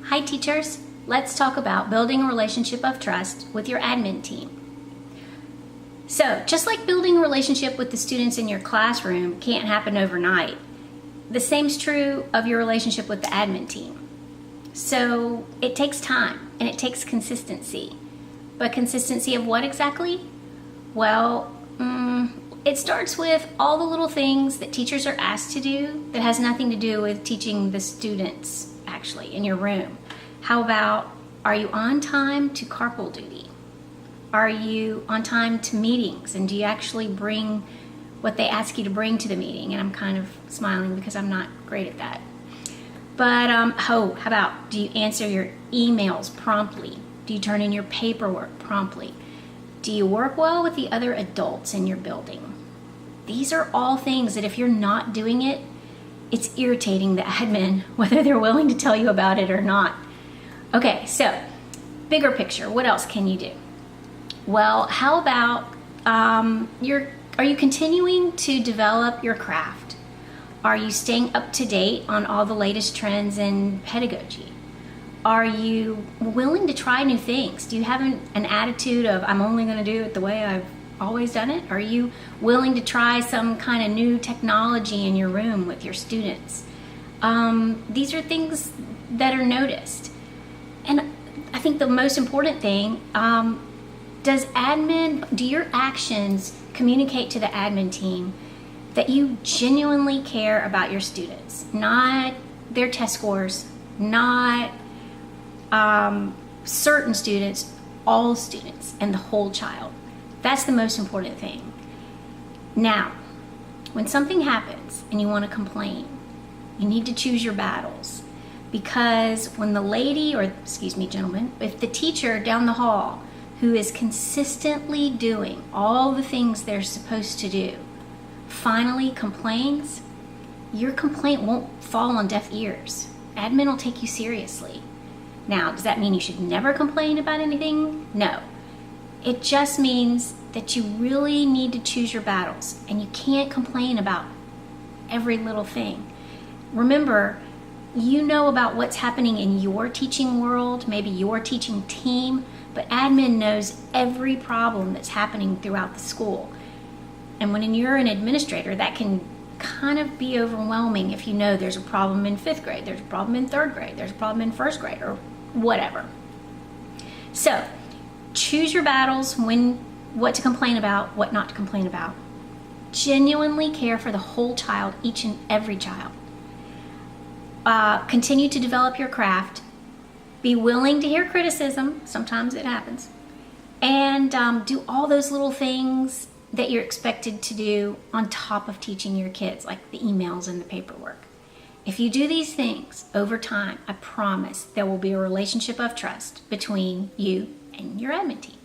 Hi teachers, let's talk about building a relationship of trust with your admin team. So just like building a relationship with the students in your classroom can't happen overnight, the same's true of your relationship with the admin team. So it takes time and it takes consistency. But consistency of what exactly? Well, it starts with all the little things that teachers are asked to do that has nothing to do with teaching the students actually in your room. How about, are you on time to carpool duty? Are you on time to meetings? And do you actually bring what they ask you to bring to the meeting? And I'm kind of smiling because I'm not great at that. But how about, do you answer your emails promptly? Do you turn in your paperwork promptly? Do you work well with the other adults in your building? These are all things that if you're not doing it, it's irritating the admin, whether they're willing to tell you about it or not. Okay, so bigger picture, what else can you do? Well, how about are you continuing to develop your craft? Are you staying up to date on all the latest trends in pedagogy? Are you willing to try new things? Do you have an attitude of, I'm only going to do it the way I've always done it? Are you willing to try some kind of new technology in your room with your students? These are things that are noticed. And I think the most important thing, do your actions communicate to the admin team that you genuinely care about your students, not their test scores, not certain students, all students, and the whole child. That's the most important thing. Now, when something happens and you want to complain, you need to choose your battles. Because when the lady, or excuse me, gentlemen, if the teacher down the hall who is consistently doing all the things they're supposed to do finally complains, your complaint won't fall on deaf ears. Admin will take you seriously. Now, does that mean you should never complain about anything? No. It just means that you really need to choose your battles, and you can't complain about every little thing. Remember, you know about what's happening in your teaching world, maybe your teaching team, but admin knows every problem that's happening throughout the school. And when you're an administrator, that can kind of be overwhelming if you know there's a problem in 5th grade, there's a problem in 3rd grade, there's a problem in 1st grade, or whatever. So, choose your battles, what to complain about, what not to complain about. Genuinely care for the whole child, each and every child. Continue to develop your craft. Be willing to hear criticism, sometimes it happens. And do all those little things that you're expected to do on top of teaching your kids, like the emails and the paperwork. If you do these things over time, I promise there will be a relationship of trust between you and your admin team.